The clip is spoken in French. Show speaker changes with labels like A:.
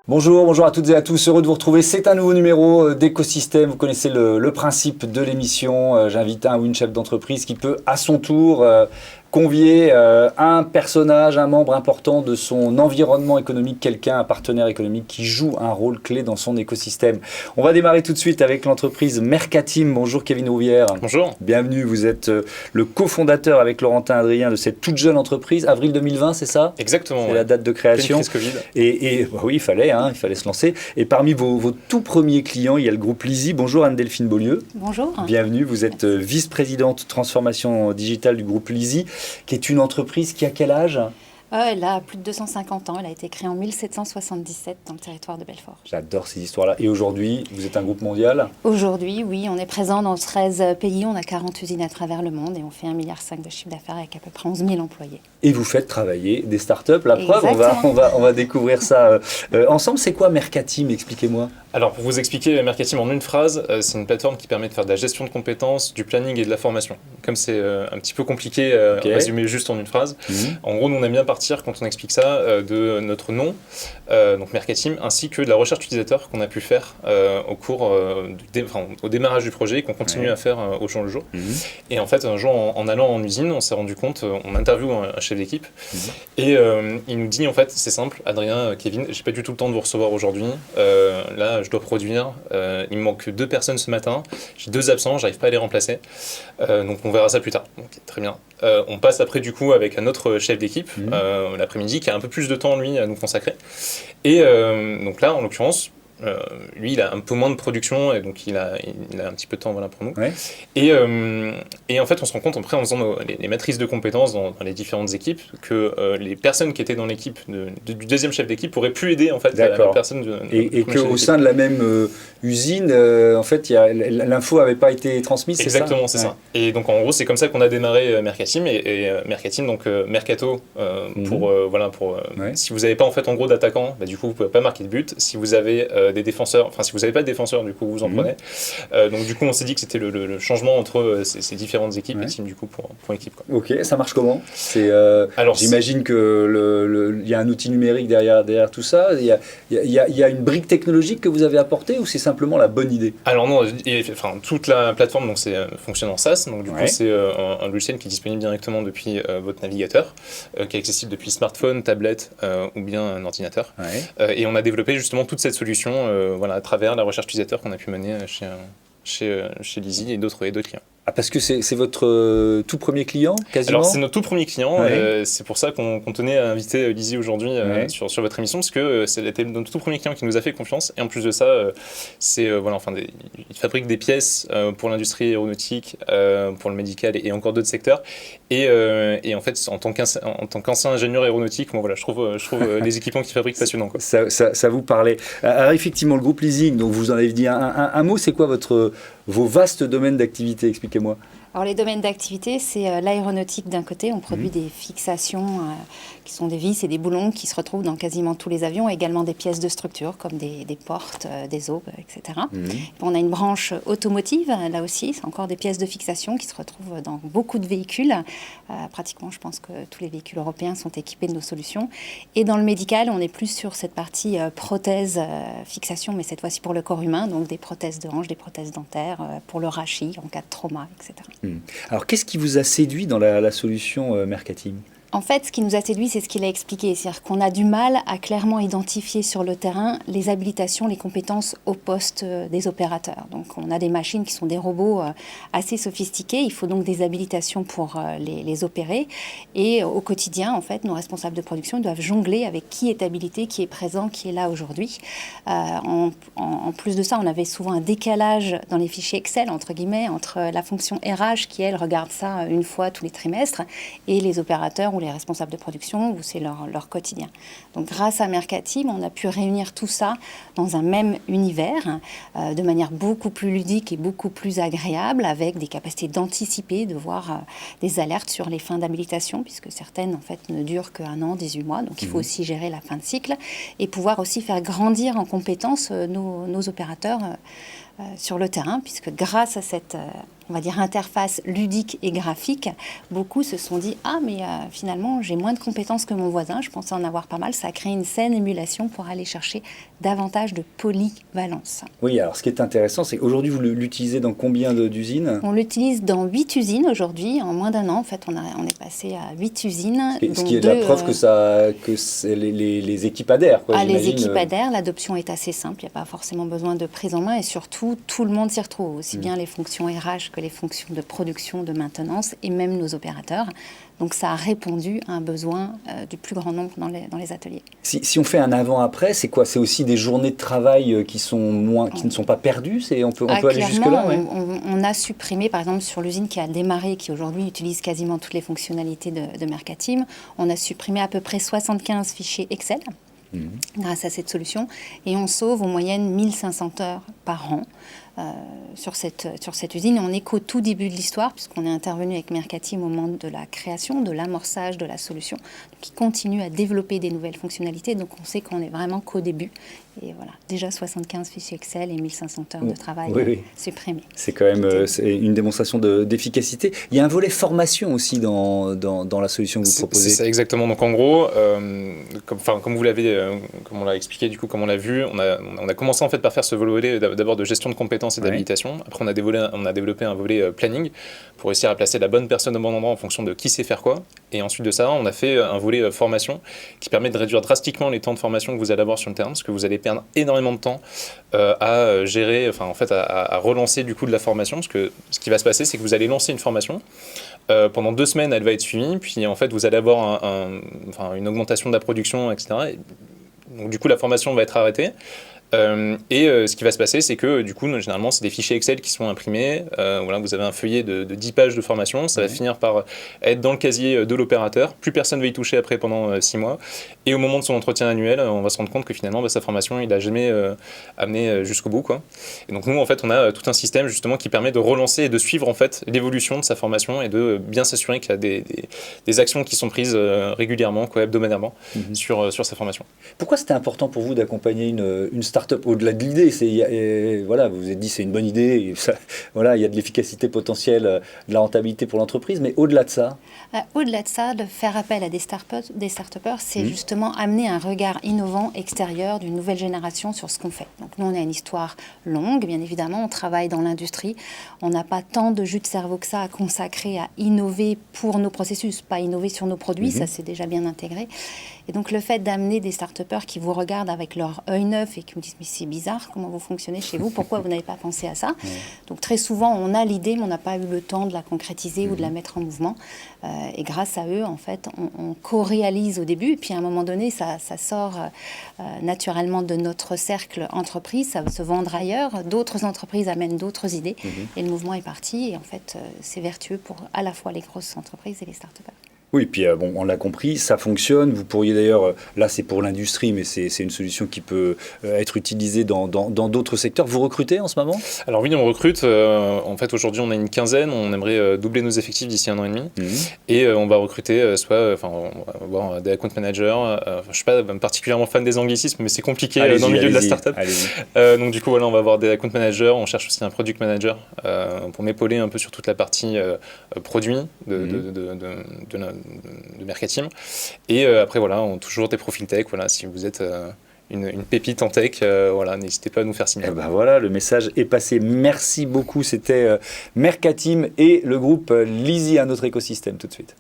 A: Bonjour à toutes et à tous, heureux de vous retrouver. C'est un nouveau numéro d'Écosystème. Vous connaissez le principe de l'émission. J'invite un ou une chef d'entreprise qui peut à son tour convier un personnage, un membre important de son environnement économique, un partenaire économique qui joue un rôle clé dans son écosystème. On va démarrer tout de suite avec l'entreprise Mercatim. Bonjour Kevin Rouvière.
B: Bonjour.
A: Bienvenue, vous êtes le cofondateur avec Laurentin Adrien de cette toute jeune entreprise. Avril 2020, c'est ça ?
B: Exactement.
A: C'est la date de création.
B: Crise Covid.
A: Et oui, il fallait se lancer. Et parmi vos tout premiers clients, il y a le groupe Lizzie. Bonjour Anne-Delphine Beaulieu.
C: Bonjour.
A: Bienvenue, vous êtes vice-présidente transformation digitale du groupe Lizzie, qui est une entreprise qui a quel âge ?
C: Elle a plus de 250 ans. Elle a été créée en 1777 dans le territoire de Belfort.
A: J'adore ces histoires-là. Et aujourd'hui, vous êtes un groupe mondial ?
C: Aujourd'hui, oui, on est présent dans 13 pays. On a 40 usines à travers le monde et on fait 1,5 milliard de chiffre d'affaires avec à peu près 11 000 employés.
A: Et vous faites travailler des startups. La preuve,
C: Exactement.
A: on va découvrir ça ensemble. C'est quoi Mercatim ? Expliquez-moi.
B: Alors, pour vous expliquer Mercatim en une phrase, c'est une plateforme qui permet de faire de la gestion de compétences, du planning et de la formation. Comme c'est un petit peu compliqué, résumer juste en une phrase. En gros, nous, on aime bien partir, quand on explique ça, de notre nom, donc Mercatim, ainsi que de la recherche utilisateur qu'on a pu faire au démarrage du projet et qu'on continue à faire au jour le jour. Et en fait, un jour, en allant en usine, on s'est rendu compte, on interviewe un chef d'équipe, et il nous dit, en fait, c'est simple, Adrien, Kevin, j'ai pas du tout le temps de vous recevoir aujourd'hui, là, je dois produire, il me manque 2 personnes ce matin, j'ai 2 absents, j'arrive pas à les remplacer, donc on verra ça plus tard. Donc, très bien. On passe après du coup avec un autre chef d'équipe l'après-midi qui a un peu plus de temps lui à nous consacrer. Et donc là, en l'occurrence, lui, il a un peu moins de production et donc il a un petit peu de temps pour nous.
A: Ouais.
B: Et en fait, on se rend compte après en faisant les matrices de compétences dans les différentes équipes que les personnes qui étaient dans l'équipe du deuxième chef d'équipe pourraient plus aider en fait la personne
A: et qu'au sein de la même usine, en fait, l'info n'avait pas été transmise.
B: Exactement, c'est ça. Et donc en gros, c'est comme ça qu'on a démarré Mercatim et Mercatim, donc Mercato pour si vous n'avez pas en fait en gros d'attaquant, du coup vous pouvez pas marquer de but. Si vous avez des défenseurs, enfin si vous n'avez pas de défenseurs, du coup vous en prenez. Donc du coup on s'est dit que c'était le changement entre ces différentes équipes et team du coup pour l'équipe.
A: Ok, ça marche comment ? J'imagine que il y a un outil numérique derrière tout ça. Il y a une brique technologique que vous avez apportée ou c'est simplement la bonne idée ?
B: Alors non, toute la plateforme donc fonctionne en SaaS, donc du coup c'est un logiciel qui est disponible directement depuis votre navigateur, qui est accessible depuis smartphone, tablette ou bien un ordinateur. Et on a développé justement toute cette solution à travers la recherche utilisateur qu'on a pu mener chez Lizzie et d'autres clients.
A: Ah, parce que c'est votre tout premier client, quasiment ?
B: Alors, c'est notre tout premier client. C'est pour ça qu'on tenait à inviter Lizzie aujourd'hui sur votre émission, parce que c'était notre tout premier client qui nous a fait confiance. Et en plus de ça, il fabrique des pièces pour l'industrie aéronautique, pour le médical et encore d'autres secteurs. Et en fait, en tant qu'ancien ingénieur aéronautique, je trouve les équipements qu'il fabrique passionnants, quoi.
A: Ça vous parlait. Alors, effectivement, le groupe Leasing, donc vous en avez dit un mot, c'est quoi vos vastes domaines d'activité ? Expliquez-moi.
C: Alors les domaines d'activité, c'est l'aéronautique d'un côté. On produit des fixations qui sont des vis et des boulons qui se retrouvent dans quasiment tous les avions, et également des pièces de structure comme des portes, des aubes, etc. On a une branche automotive, là aussi, c'est encore des pièces de fixation qui se retrouvent dans beaucoup de véhicules. Pratiquement, je pense que tous les véhicules européens sont équipés de nos solutions. Et dans le médical, on est plus sur cette partie prothèse, fixation, mais cette fois-ci pour le corps humain, donc des prothèses de hanche, des prothèses dentaires, pour le rachis en cas de trauma, etc.
A: Alors, qu'est-ce qui vous a séduit dans la solution Mercatim ?
C: En fait, ce qui nous a séduit, c'est ce qu'il a expliqué. C'est-à-dire qu'on a du mal à clairement identifier sur le terrain les habilitations, les compétences au poste des opérateurs. Donc, on a des machines qui sont des robots assez sophistiqués. Il faut donc des habilitations pour les opérer. Et au quotidien, en fait, nos responsables de production doivent jongler avec qui est habilité, qui est présent, qui est là aujourd'hui. En plus de ça, on avait souvent un décalage dans les fichiers Excel, entre guillemets, entre la fonction RH qui, elle, regarde ça une fois tous les trimestres, et les opérateurs ou les responsables de production, où c'est leur quotidien. Donc grâce à Mercatim, on a pu réunir tout ça dans un même univers, de manière beaucoup plus ludique et beaucoup plus agréable, avec des capacités d'anticiper, de voir des alertes sur les fins d'habilitation, puisque certaines en fait ne durent qu'1 an, 18 mois, donc il faut aussi gérer la fin de cycle, et pouvoir aussi faire grandir en compétences nos opérateurs sur le terrain, puisque grâce à cette on va dire interface ludique et graphique, beaucoup se sont dit « Ah, mais finalement, j'ai moins de compétences que mon voisin, je pensais en avoir pas mal. » Ça a créé une saine émulation pour aller chercher davantage de polyvalence.
A: Oui, alors ce qui est intéressant, c'est qu'aujourd'hui, vous l'utilisez dans combien d'usines ?
C: On l'utilise dans 8 usines aujourd'hui. En moins d'un an, en fait, on est passé à 8 usines.
A: Ce qui est la preuve que les équipes adhèrent. Quoi,
C: les équipes adhèrent, l'adoption est assez simple, il n'y a pas forcément besoin de prise en main et surtout, tout le monde s'y retrouve, aussi bien les fonctions RH que les fonctions de production, de maintenance et même nos opérateurs. Donc ça a répondu à un besoin du plus grand nombre dans les ateliers.
A: Si on fait un avant-après, c'est quoi ? C'est aussi des journées de travail qui ne sont pas perdues ? On peut aller jusque-là, ouais.
C: On a supprimé, par exemple, sur l'usine qui a démarré, qui aujourd'hui utilise quasiment toutes les fonctionnalités de Mercateam, on a supprimé à peu près 75 fichiers Excel grâce à cette solution et on sauve en moyenne 1500 heures par an. Sur cette usine. Et on est qu'au tout début de l'histoire, puisqu'on est intervenu avec Mercateam au moment de la création, de l'amorçage de la solution, qui continue à développer des nouvelles fonctionnalités. Donc on sait qu'on est vraiment qu'au début. Et voilà, déjà 75 fichiers Excel et 1500 heures de travail supprimés. C'est quand même
A: c'est une démonstration d'efficacité. Il y a un volet formation aussi dans la solution que vous proposez.
B: C'est ça, exactement. Donc en gros, comme vous l'avez, comme on l'a expliqué, du coup, comme on l'a vu, on a commencé en fait par faire ce volet d'abord de gestion de compétences et d'habilitation. Après, on a développé un volet planning pour réussir à placer la bonne personne au bon endroit en fonction de qui sait faire quoi. Et ensuite de ça, on a fait un volet formation qui permet de réduire drastiquement les temps de formation que vous allez avoir sur le terrain, parce que vous allez perdre énormément de temps à gérer, à relancer du coup de la formation, parce que ce qui va se passer, c'est que vous allez lancer une formation. Pendant 2 semaines, elle va être suivie, puis en fait, vous allez avoir une augmentation de la production, etc. Et donc du coup, la formation va être arrêtée. Ce qui va se passer, c'est que du coup, généralement, c'est des fichiers Excel qui sont imprimés. Vous avez un feuillet de 10 pages de formation. Ça va finir par être dans le casier de l'opérateur. Plus personne ne va y toucher après pendant 6 mois. Et au moment de son entretien annuel, on va se rendre compte que finalement, sa formation, il n'a jamais amené jusqu'au bout, quoi. Et donc, nous, en fait, on a tout un système justement qui permet de relancer et de suivre en fait l'évolution de sa formation et de bien s'assurer qu'il y a des actions qui sont prises régulièrement, hebdomadairement, sur sa formation.
A: Pourquoi c'était important pour vous d'accompagner une start-up au-delà de l'idée, vous vous êtes dit c'est une bonne idée, il y a de l'efficacité potentielle, de la rentabilité pour l'entreprise, mais au-delà de ça
C: au-delà de ça, de faire appel à des start-upers, c'est justement amener un regard innovant extérieur d'une nouvelle génération sur ce qu'on fait. Donc nous, on a une histoire longue, bien évidemment, on travaille dans l'industrie, on n'a pas tant de jus de cerveau que ça à consacrer à innover pour nos processus, pas innover sur nos produits, ça c'est déjà bien intégré. Et donc le fait d'amener des start-upers qui vous regardent avec leur œil neuf et qui me disent « mais c'est bizarre, comment vous fonctionnez chez vous, pourquoi vous n'avez pas pensé à ça ?» Donc très souvent on a l'idée mais on n'a pas eu le temps de la concrétiser ou de la mettre en mouvement. Et grâce à eux, en fait, on co-réalise au début et puis à un moment donné ça sort naturellement de notre cercle entreprise, ça va se vendre ailleurs, d'autres entreprises amènent d'autres idées et le mouvement est parti et en fait c'est vertueux pour à la fois les grosses entreprises et les start-upers.
A: Oui, puis on l'a compris, ça fonctionne. Vous pourriez d'ailleurs, là c'est pour l'industrie, mais c'est une solution qui peut être utilisée dans d'autres secteurs. Vous recrutez en ce moment ?
B: Alors oui, on recrute. En fait, aujourd'hui, on a une quinzaine. On aimerait doubler nos effectifs d'ici 1 an et demi. Et on va recruter on va avoir des account managers. Je ne suis pas particulièrement fan des anglicismes, mais c'est compliqué dans le milieu de la startup. Donc du coup, on va avoir des account managers. On cherche aussi un product manager pour m'épauler un peu sur toute la partie produit de Mercateam. Et après, on a toujours des profils tech. Si vous êtes une pépite en tech, n'hésitez pas à nous faire signe.
A: Le message est passé. Merci beaucoup. C'était Mercateam et le groupe Lizzy, un autre écosystème tout de suite.